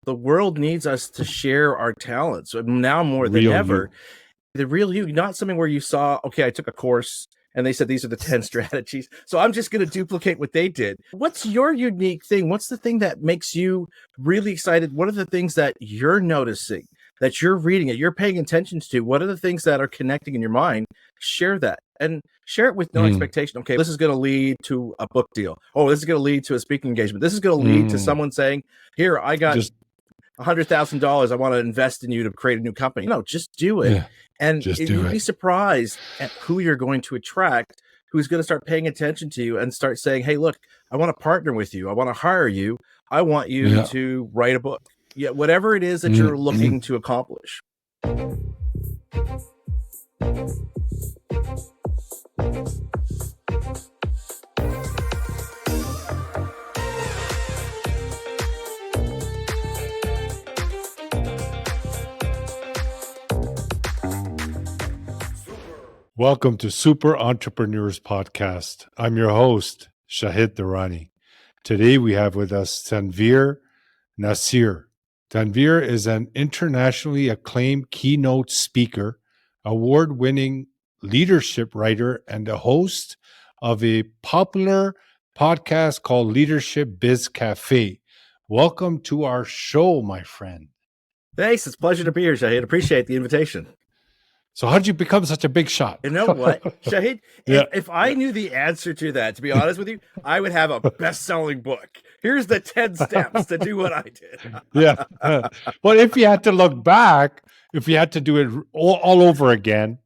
The world needs us to share our talents now more than Real ever. you. The real you, not something where you saw, okay, I took a course and they said these are the 10 strategies, so I'm just going to duplicate what they did. What's your unique thing? What's the thing that makes you really excited? What are the things that you're noticing, that you're reading, that you're paying attention to? What are the things that are connecting in your mind? Share that, and share it with no expectation. Okay, this is going to lead to a book deal. Oh, this is going to lead to a speaking engagement. This is going to lead to someone saying, here, I got Just $100,000. I want to invest in you to create a new company. No, just do it. Yeah, and just do you'd be it. surprised at who you're going to attract, who's going to start paying attention to you and start saying, hey, look, I want to partner with you. I want to hire you. I want you to write a book. Yeah, whatever it is that you're looking to accomplish. Welcome to Super Entrepreneurs Podcast. I'm your host, Shahid Durrani. Today we have with us Tanveer Naseer. Tanveer is an internationally acclaimed keynote speaker, award-winning leadership writer, and the host of a popular podcast called Leadership Biz Cafe. Welcome to our show, my friend. Thanks. It's a pleasure to be here, Shahid. Appreciate the invitation. So how did you become such a big shot? You know what, Shahid? If I knew the answer to that, to be honest with you, I would have a best-selling book. Here's the 10 steps to do what I did. Yeah. Well, if you had to look back, if you had to do it all over again,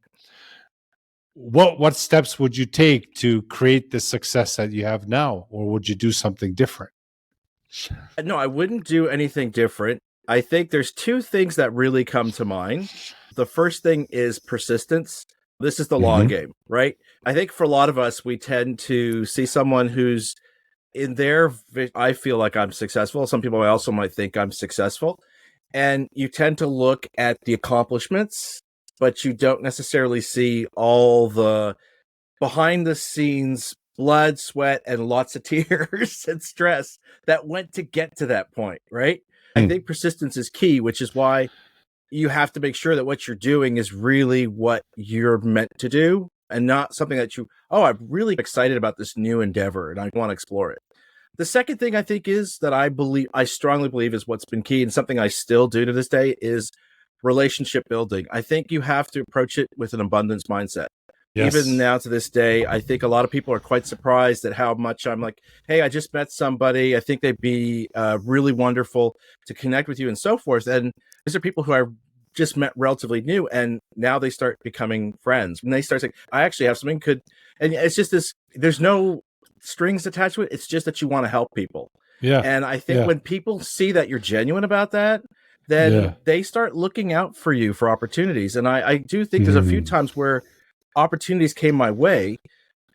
what steps would you take to create the success that you have now? Or would you do something different? No, I wouldn't do anything different. I think there's two things that really come to mind. The first thing is persistence. This is the long game, right? I think for a lot of us, we tend to see someone who's in their, I feel like I'm successful. Some people also might think I'm successful. And you tend to look at the accomplishments, but you don't necessarily see all the behind the scenes blood, sweat, and lots of tears and stress that went to get to that point, right? I think persistence is key, which is why you have to make sure that what you're doing is really what you're meant to do and not something that I'm really excited about this new endeavor and I want to explore it. The second thing I think is that I strongly believe is what's been key and something I still do to this day is relationship building. I think you have to approach it with an abundance mindset. Yes. Even now to this day, I think a lot of people are quite surprised at how much I'm like, hey, I just met somebody. I think they'd be really wonderful to connect with you and so forth. And these are people who I just met relatively new, and now they start becoming friends. When they start saying, I actually have something and it's just this, there's no strings attached to it. It's just that you want to help people. Yeah. And I think when people see that you're genuine about that, then they start looking out for you for opportunities. And I do think there's a few times where opportunities came my way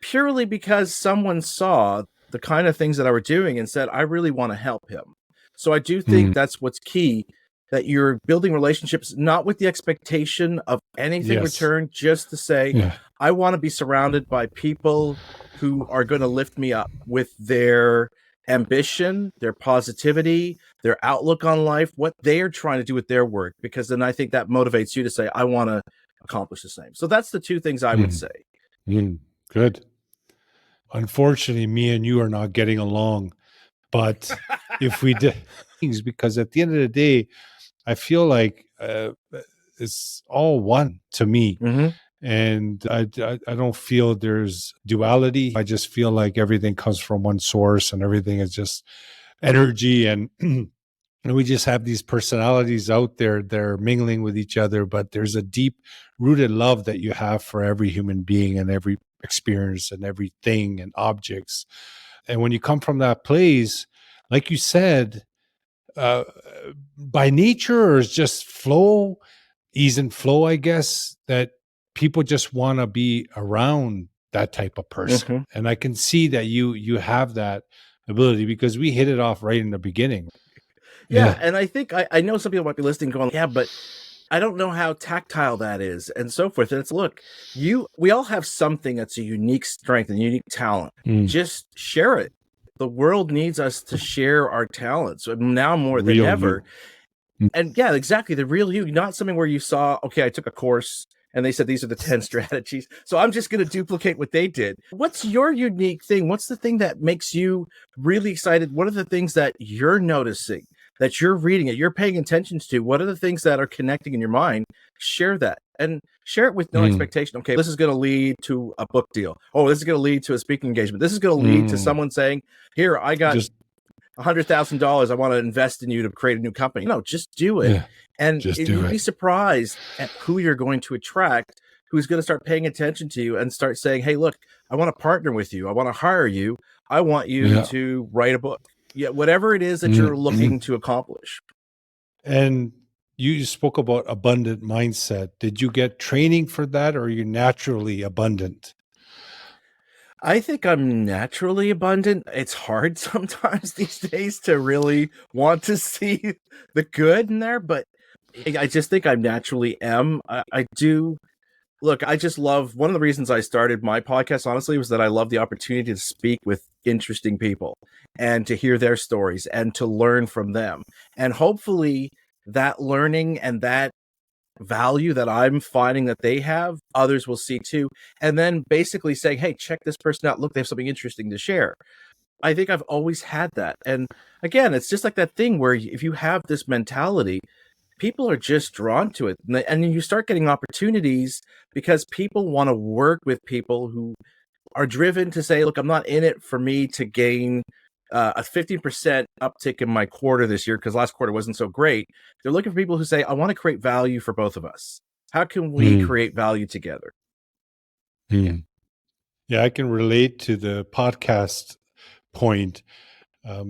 purely because someone saw the kind of things that I were doing and said, I really want to help him. So I do think that's what's key, that you're building relationships, not with the expectation of anything returned, just to say, I want to be surrounded by people who are going to lift me up with their ambition, their positivity, their outlook on life, what they are trying to do with their work, because then I think that motivates you to say, I want to accomplish the same. So that's the two things I would say. Good. Unfortunately, me and you are not getting along, but if we did things, because at the end of the day, I feel like it's all one to me. And I don't feel there's duality. I just feel like everything comes from one source and everything is just energy. And we just have these personalities out there. They're mingling with each other, but there's a deep rooted love that you have for every human being and every experience and everything and objects. And when you come from that place, like you said, by nature, or is just flow, ease and flow, I guess, that people just want to be around that type of person. And I can see that you have that ability because we hit it off right in the beginning. Yeah. And I think I know some people might be listening going, yeah, but I don't know how tactile that is and so forth. And it's, look, we all have something that's a unique strength and unique talent. Just share it. The world needs us to share our talents now more than Real ever. you. And yeah, exactly. The real you, not something where you saw, okay, I took a course and they said these are the 10 strategies, so I'm just going to duplicate what they did. What's your unique thing? What's the thing that makes you really excited? What are the things that you're noticing, that you're reading, that you're paying attention to? What are the things that are connecting in your mind? Share that and share it with no expectation. Okay, this is going to lead to a book deal. Oh, this is going to lead to a speaking engagement. This is going to lead to someone saying, here, I got Just $100,000. I want to invest in you to create a new company. No, just do it. yeah, And just do you'd be it. surprised at who you're going to attract, who's going to start paying attention to you and start saying, hey, look, I want to partner with you. I want to hire you. I want you Yeah. to write a book. Yeah, whatever it is that you're looking to accomplish. And you spoke about abundant mindset. Did you get training for that, or are you naturally abundant? I think I'm naturally abundant. It's hard sometimes these days to really want to see the good in there, but I just think I naturally am. I do. Look, I just love, one of the reasons I started my podcast, honestly, was that I love the opportunity to speak with interesting people and to hear their stories and to learn from them. And hopefully that learning and that value that I'm finding that they have, others will see too. And then basically saying, hey, check this person out. Look, they have something interesting to share. I think I've always had that. And again, it's just like that thing where if you have this mentality, people are just drawn to it. And you start getting opportunities because people want to work with people who are driven to say, look, I'm not in it for me to gain a 15% uptick in my quarter this year because last quarter wasn't so great. They're looking for people who say, I want to create value for both of us. How can we create value together? Yeah, I can relate to the podcast point.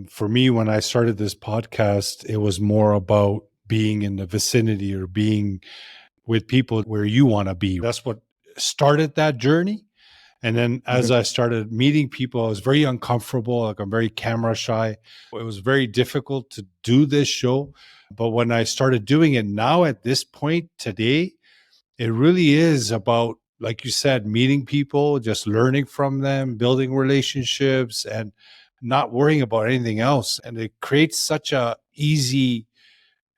For me, when I started this podcast, it was more about being in the vicinity or being with people where you want to be. That's what started that journey. And then as I started meeting people, I was very uncomfortable. Like, I'm very camera shy. It was very difficult to do this show. But when I started doing it now at this point today, it really is about, like you said, meeting people, just learning from them, building relationships, and not worrying about anything else. And it creates such a easy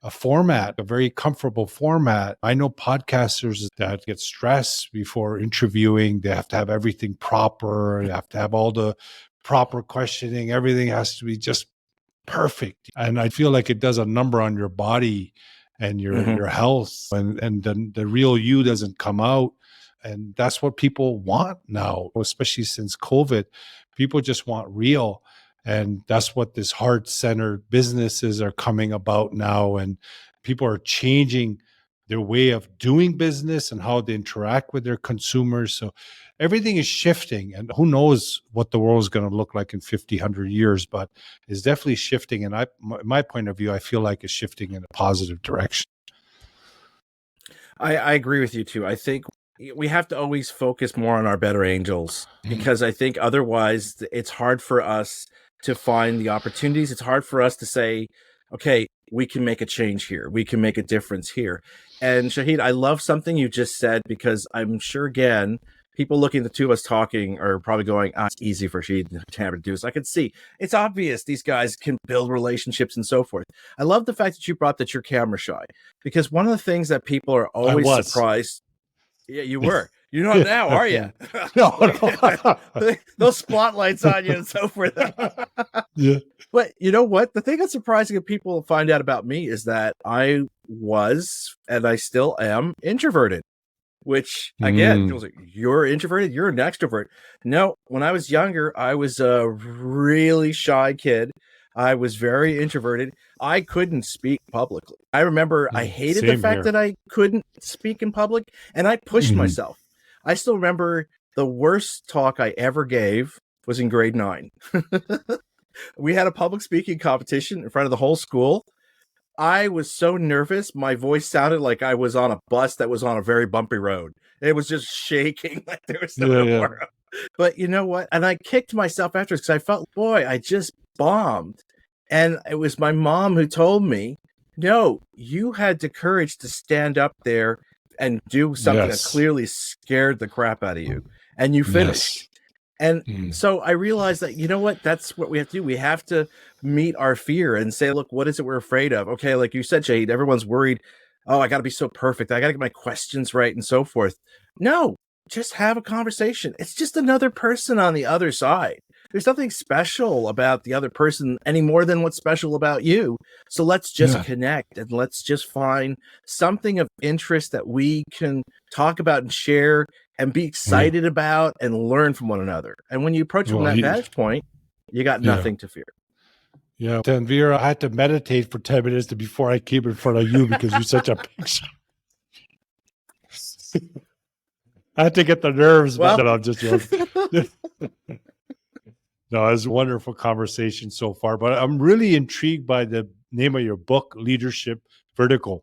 a format, a very comfortable format. I know podcasters that get stressed before interviewing. They have to have everything proper. They have to have all the proper questioning. Everything has to be just perfect. And I feel like it does a number on your body and your health, and the real you doesn't come out. And that's what people want now, especially since COVID. People just want real. And that's what this heart-centered businesses are coming about now. And people are changing their way of doing business and how they interact with their consumers. So everything is shifting, and who knows what the world is going to look like in 50, 100 years, but it's definitely shifting. And my point of view, I feel like it's shifting in a positive direction. I agree with you too. I think we have to always focus more on our better angels because I think otherwise it's hard for us to find the opportunities. It's hard for us to say, okay, we can make a change here. We can make a difference here. And Shahid, I love something you just said because I'm sure, again, people looking at the two of us talking are probably going, it's easy for Shahid and Tanveer to do. So I can see it's obvious these guys can build relationships and so forth. I love the fact that you brought that you're camera shy because one of the things that people are always surprised. Yeah, you were. You're not now, are you? No. Those spotlights on you and so forth. Yeah. But you know what? The thing that's surprising if people find out about me is that I was, and I still am, introverted. Which, again, feels like, you're introverted, you're an extrovert. No, when I was younger, I was a really shy kid. I was very introverted. I couldn't speak publicly. I remember I hated the fact that I couldn't speak in public, and I pushed myself. I still remember the worst talk I ever gave was in grade 9. We had a public speaking competition in front of the whole school. I was so nervous. My voice sounded like I was on a bus that was on a very bumpy road. It was just shaking like there was no tomorrow. But you know what? And I kicked myself afterwards because I felt, boy, I just bombed. And it was my mom who told me, no, you had the courage to stand up there and do something that clearly scared the crap out of you. And you finished. And Mm. so I realized that, you know what, that's what we have to do. We have to meet our fear and say, look, what is it we're afraid of? Okay, like you said, Shahid, everyone's worried. Oh, I got to be so perfect. I got to get my questions right and so forth. No, just have a conversation. It's just another person on the other side. There's nothing special about the other person any more than what's special about you. So let's just Yeah. connect and let's just find something of interest that we can talk about and share and be excited about and learn from one another. And when you approach from Well, that vantage point, you got yeah. nothing to fear. Yeah. Tanveer, I had to meditate for 10 minutes before I came in front of you because you're such a picture. I had to get the nerves back. Well, I'm just joking. No, it's a wonderful conversation so far, but I'm really intrigued by the name of your book, Leadership Vertigo.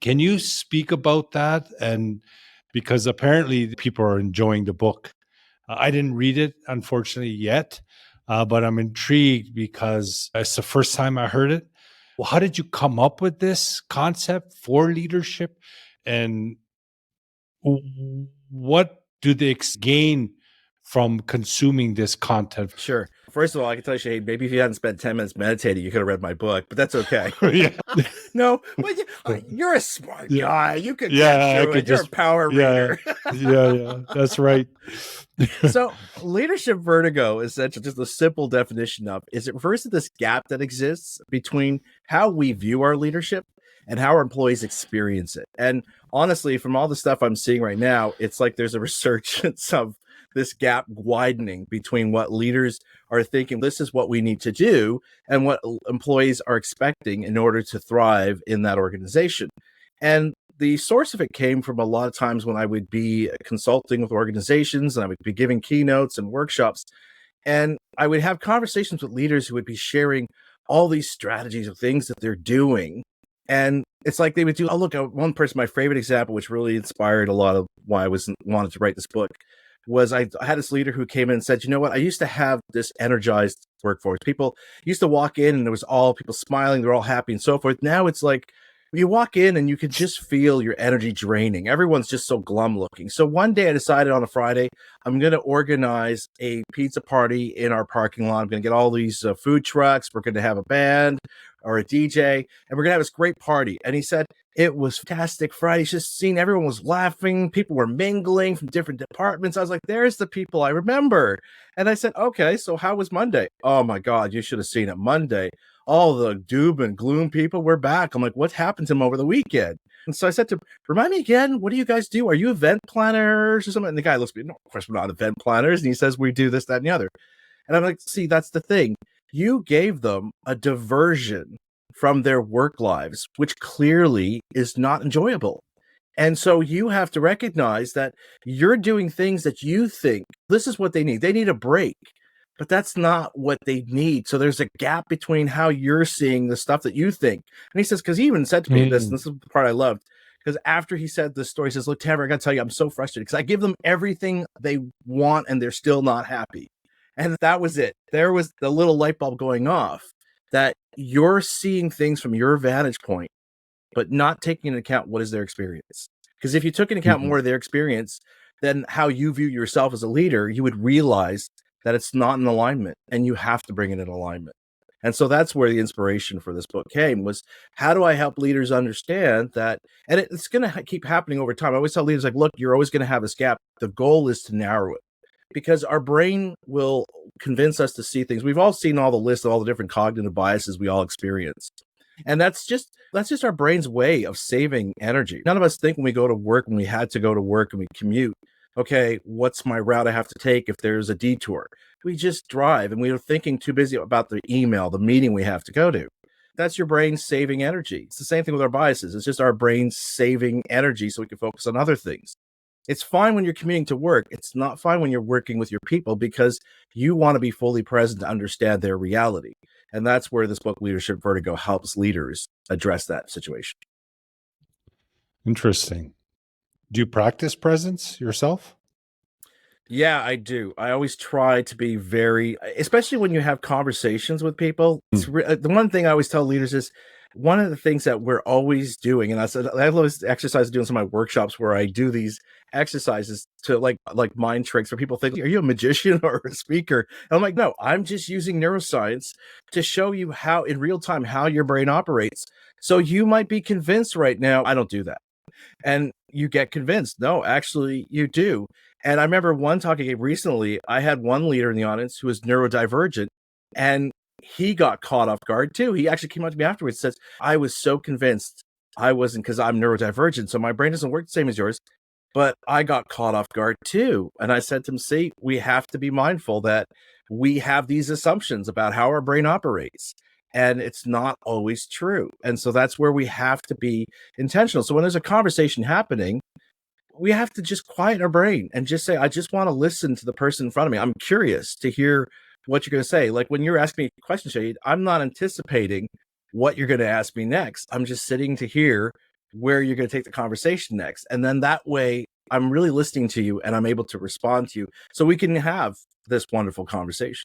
Can you speak about that? And because apparently people are enjoying the book. I didn't read it, unfortunately, yet, but I'm intrigued because it's the first time I heard it. Well, how did you come up with this concept for leadership? And what do they gain from consuming this content? sure. First of all, I can tell you, Shane, maybe if you hadn't spent 10 minutes meditating, you could have read my book, but that's okay. Yeah. No, but you're a smart Yeah. guy. You could Yeah, get I through could it. You're a just, power yeah, reader. yeah, that's right. So, leadership vertigo is essentially just a simple definition of is it refers to this gap that exists between how we view our leadership and how our employees experience it. And honestly, from all the stuff I'm seeing right now, it's like there's a resurgence of this gap widening between what leaders are thinking this is what we need to do and what employees are expecting in order to thrive in that organization. And the source of it came from a lot of times when I would be consulting with organizations and I would be giving keynotes and workshops. And I would have conversations with leaders who would be sharing all these strategies of things that they're doing. And it's like they would do, oh, look, one person, my favorite example, which really inspired a lot of why I wanted to write this book, was I had this leader who came in and said, you know what, I used to have this energized workforce. People used to walk in and there was all people smiling, they're all happy and so forth. Now it's like, you walk in and you can just feel your energy draining. Everyone's just so glum looking. So one day I decided on a Friday, I'm going to organize a pizza party in our parking lot. I'm going to get all these food trucks. We're going to have a band or a DJ, and we're going to have this great party. And he said, it was fantastic Friday. He's just seen everyone was laughing. People were mingling from different departments. I was like, there's the people I remember. And I said, okay, so how was Monday? Oh my God, you should have seen it Monday. All the doom and gloom people were back. I'm like, what happened to them over the weekend? And so I said to him, remind me again, what do you guys do? Are you event planners or something? And the guy looks at me, no, of course we're not event planners. And he says, we do this, that, and the other. And I'm like, see, that's the thing. You gave them a diversion from their work lives, which clearly is not enjoyable. And so you have to recognize that you're doing things that you think this is what they need. They need a break, but that's not what they need. So there's a gap between how you're seeing the stuff that you think. And he says, because he even said to me this, and this is the part I loved, because after he said this story, he says, look, Tanveer, I got to tell you, I'm so frustrated because I give them everything they want and they're still not happy. And that was it. There was the little light bulb going off that you're seeing things from your vantage point, but not taking into account what is their experience. Because if you took into account more of their experience, then how you view yourself as a leader, you would realize that it's not in alignment and you have to bring it in alignment. And so that's where the inspiration for this book came was how do I help leaders understand that? And it's going to keep happening over time. I always tell leaders like, look, you're always going to have this gap. The goal is to narrow it because our brain will convince us to see things. We've all seen all the lists of all the different cognitive biases we all experience. And that's just our brain's way of saving energy. None of us think when we go to work, when we had to go to work and we commute, okay, what's my route I have to take if there's a detour? We just drive and we are thinking too busy about the email, the meeting we have to go to. That's your brain saving energy. It's the same thing with our biases. It's just our brain saving energy so we can focus on other things. It's fine when you're commuting to work. It's not fine when you're working with your people because you want to be fully present to understand their reality. And that's where this book, Leadership Vertigo, helps leaders address that situation. Interesting. Do you practice presence yourself? Yeah, I do. I always try to be very, especially when you have conversations with people. The one thing I always tell leaders is one of the things that we're always doing, and I said I love this exercise doing some of my workshops where I do these exercises to like mind tricks where people think, are you a magician or a speaker? And I'm like, no, I'm just using neuroscience to show you how in real time how your brain operates. So you might be convinced right now, I don't do that. And you get convinced, no, actually you do. And I remember one talk I gave recently, I had one leader in the audience who was neurodivergent, and he got caught off guard too. He actually came up to me afterwards and says, I was so convinced I wasn't, because I'm neurodivergent, so my brain doesn't work the same as yours, but I got caught off guard too. And I said to him, see, we have to be mindful that we have these assumptions about how our brain operates, and it's not always true. And so that's where we have to be intentional. So when there's a conversation happening, we have to just quiet our brain and just say, I just want to listen to the person in front of me. I'm curious to hear what you're going to say. Like when you're asking me a question, Shade, I'm not anticipating what you're going to ask me next. I'm just sitting to hear where you're going to take the conversation next. And then that way I'm really listening to you and I'm able to respond to you so we can have this wonderful conversation.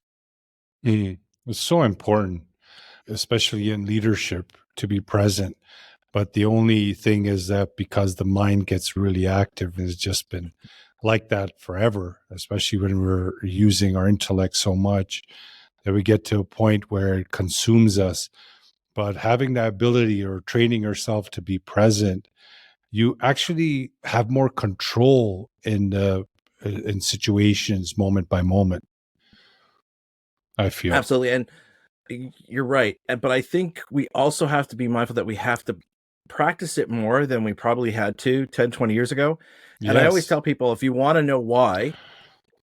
It's so important, especially in leadership, to be present. But the only thing is that because the mind gets really active, and it's just been like that forever, especially when we're using our intellect so much that we get to a point where it consumes us. But having that ability or training yourself to be present, you actually have more control in situations moment by moment, I feel. Absolutely. And you're right. But I think we also have to be mindful that we have to practice it more than we probably had to 10, 20 years ago. And I always Yes. tell people, if you want to know why,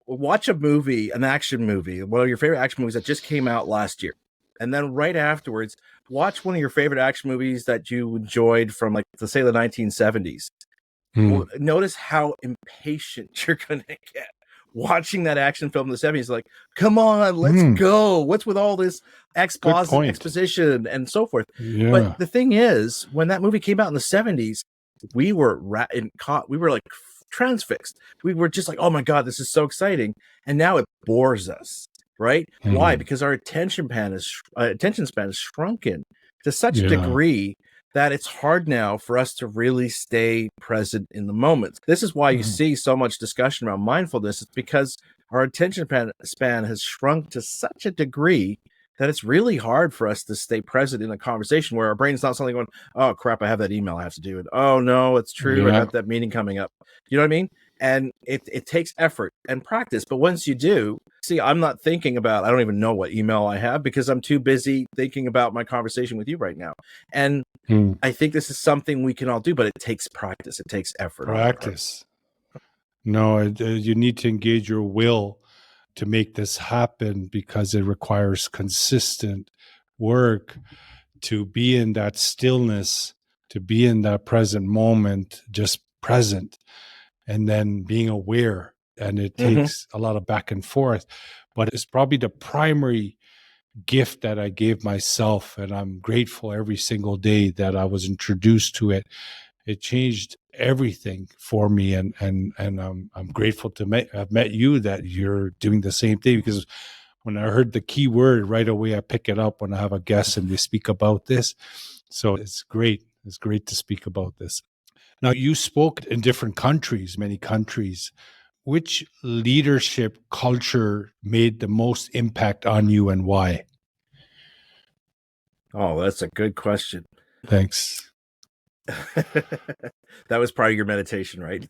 watch a movie, an action movie, one of your favorite action movies that just came out last year. And then right afterwards, watch one of your favorite action movies that you enjoyed from, like, let's say, the 1970s. Mm. Notice how impatient you're going to get watching that action film in the 70s. Like, come on, let's go. What's with all this exposition and so forth? Yeah. But the thing is, when that movie came out in the 70s, we were like transfixed. We were just like, oh my God, this is so exciting. And now it bores us, right? Why? Because our attention span is shrunken to such a degree that it's hard now for us to really stay present in the moment. This is why you see so much discussion around mindfulness. It's because our attention span has shrunk to such a degree that it's really hard for us to stay present in a conversation where our brain's not suddenly going, oh crap, I have that email I have to do. And oh no, it's true. I got that meeting coming up. You know what I mean? And it takes effort and practice. But once you do, see, I'm not thinking about, I don't even know what email I have because I'm too busy thinking about my conversation with you right now. And I think this is something we can all do, but it takes practice. It takes effort. Practice. No, you need to engage your will to make this happen because it requires consistent work to be in that stillness, to be in that present moment, just present, and then being aware. And it takes a lot of back and forth, but it's probably the primary gift that I gave myself. And I'm grateful every single day that I was introduced to it. It changed everything for me. And I'm grateful to have met you, that you're doing the same thing, because when I heard the key word right away, I pick it up when I have a guest and they speak about this. So it's great. It's great to speak about this. Now, you spoke in different countries, many countries. Which leadership culture made the most impact on you and why? Oh, that's a good question. Thanks. That was part of your meditation, right?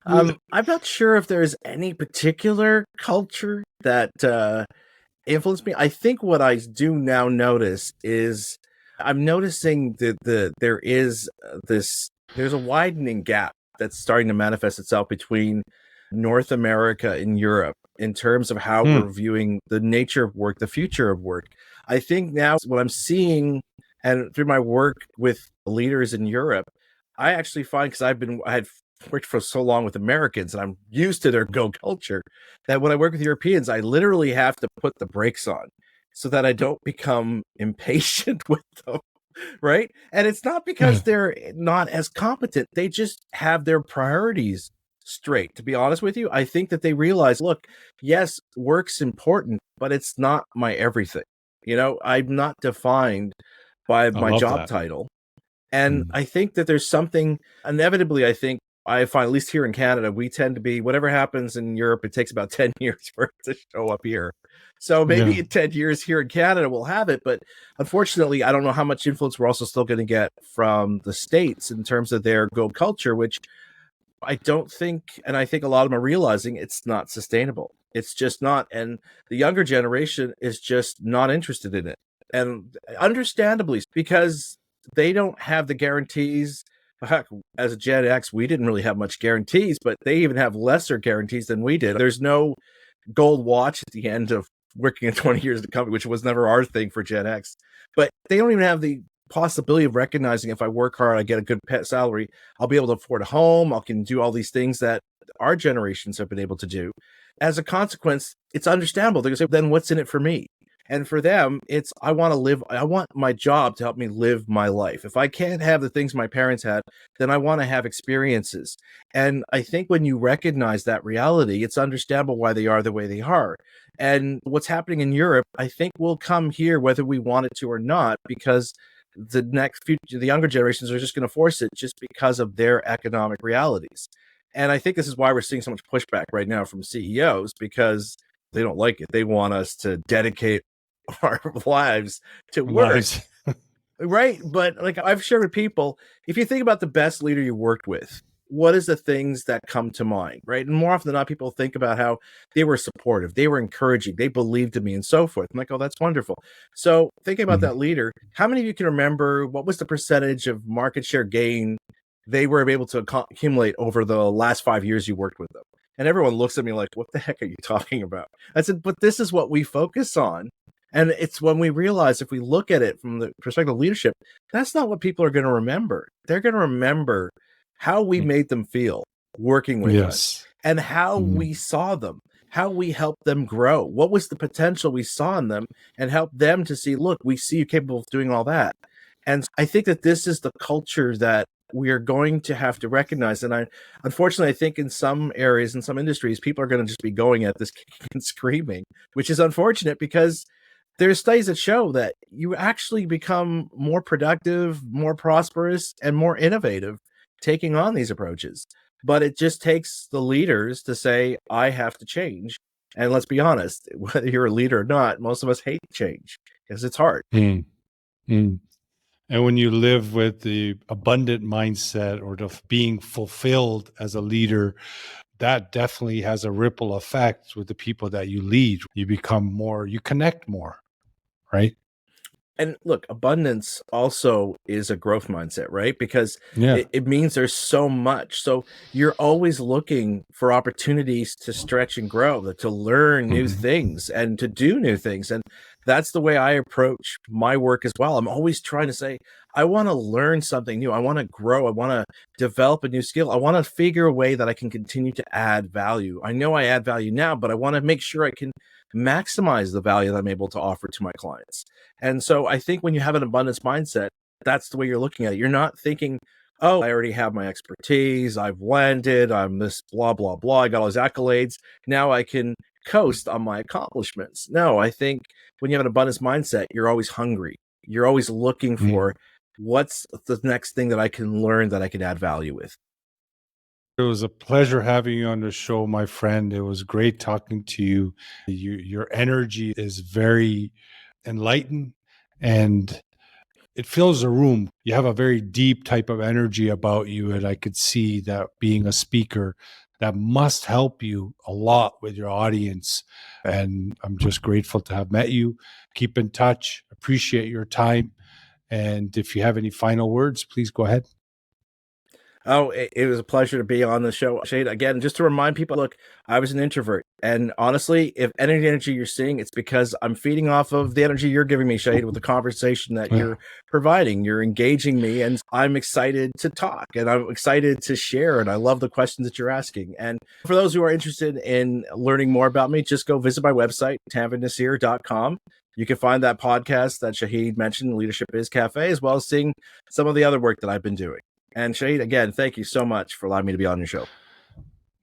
I'm not sure if there's any particular culture that influenced me. I think what I do now notice is I'm noticing that there's a widening gap that's starting to manifest itself between North America and Europe in terms of how we're viewing the nature of work, the future of work. I think now what I'm seeing, and through my work with leaders in Europe, I actually find, because I had worked for so long with Americans and I'm used to their go culture, that when I work with Europeans, I literally have to put the brakes on so that I don't become impatient with them. Right. And it's not because they're not as competent. They just have their priorities straight. To be honest with you, I think that they realize, look, yes, work's important, but it's not my everything. I'm not defined by I my love job that. title. And Mm. I think that there's something inevitably, I think I find, at least here in Canada, we tend to be whatever happens in Europe, it takes about 10 years for it to show up here. So maybe Yeah. in 10 years here in Canada, we'll have it. But unfortunately, I don't know how much influence we're also still going to get from the States in terms of their go culture, which I don't think, and I think a lot of them are realizing it's not sustainable. It's just not. And the younger generation is just not interested in it. And understandably, because they don't have the guarantees. Heck, as a Gen X, we didn't really have much guarantees, but they even have lesser guarantees than we did. There's no gold watch at the end of working in 20 years at the company, which was never our thing for Gen X. But they don't even have the possibility of recognizing if I work hard, I get a good pet salary, I'll be able to afford a home, I can do all these things that our generations have been able to do. As a consequence, it's understandable. They're going to say, then what's in it for me? And for them, it's I want to live, I want my job to help me live my life. If I can't have the things my parents had, then I want to have experiences. And I think when you recognize that reality, it's understandable why they are the way they are. And what's happening in Europe, I think will come here whether we want it to or not, because the next future, the younger generations are just going to force it just because of their economic realities. And I think this is why we're seeing so much pushback right now from CEOs, because they don't like it. They want us to dedicate our lives to work. Lives. Right. But like I've shared with people, if you think about the best leader you worked with, what is the things that come to mind? Right. And more often than not, people think about how they were supportive, they were encouraging, they believed in me and so forth. I'm like, oh, that's wonderful. So thinking about Mm. that leader, how many of you can remember what was the percentage of market share gain they were able to accumulate over the last 5 years you worked with them? And everyone looks at me like, what the heck are you talking about? I said, but this is what we focus on. And it's when we realize, if we look at it from the perspective of leadership, that's not what people are going to remember. They're going to remember how we made them feel working with us Yes. and how Mm. we saw them, how we helped them grow. What was the potential we saw in them, and help them to see, look, we see you capable of doing all that. And I think that this is the culture that we are going to have to recognize. And unfortunately, I think in some areas, in some industries, people are going to just be going at this kicking and screaming, which is unfortunate because there's studies that show that you actually become more productive, more prosperous, and more innovative taking on these approaches. But it just takes the leaders to say, I have to change. And let's be honest, whether you're a leader or not, most of us hate change because it's hard. Mm. Mm. And when you live with the abundant mindset or the being fulfilled as a leader, that definitely has a ripple effect with the people that you lead. You become more, you connect more, right? And look, abundance also is a growth mindset, right? Because Yeah. it means there's so much. So you're always looking for opportunities to stretch and grow, to learn new Mhm. things and to do new things. And that's the way I approach my work as well. I'm always trying to say, I want to learn something new. I want to grow. I want to develop a new skill. I want to figure a way that I can continue to add value. I know I add value now, but I want to make sure I can maximize the value that I'm able to offer to my clients. And so I think when you have an abundance mindset, that's the way you're looking at it. You're not thinking, oh, I already have my expertise, I've landed, I'm this blah, blah, blah, I got all these accolades. Now I can coast on my accomplishments. No, I think when you have an abundance mindset, you're always hungry. You're always looking for Mm. what's the next thing that I can learn that I can add value with. It was a pleasure having you on the show, my friend. It was great talking to you. Your energy is very enlightened and it fills the room. You have a very deep type of energy about you. And I could see that being a speaker that must help you a lot with your audience. And I'm just grateful to have met you. Keep in touch. Appreciate your time. And if you have any final words, please go ahead. Oh, it was a pleasure to be on the show, Shade. Again, just to remind people, look, I was an introvert. And honestly, if any energy you're seeing, it's because I'm feeding off of the energy you're giving me, Shade, with the conversation that Yeah. you're providing. You're engaging me, and I'm excited to talk, and I'm excited to share, and I love the questions that you're asking. And for those who are interested in learning more about me, just go visit my website, tanveernaseer.com. You can find that podcast that Shahid mentioned, Leadership is Cafe, as well as seeing some of the other work that I've been doing. And Shahid, again, thank you so much for allowing me to be on your show.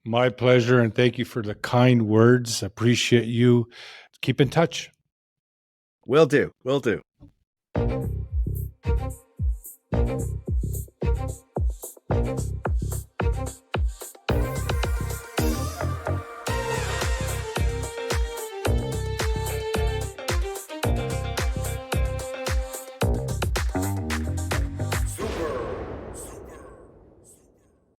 My pleasure. And thank you for the kind words. Appreciate you. Keep in touch. Will do. Will do.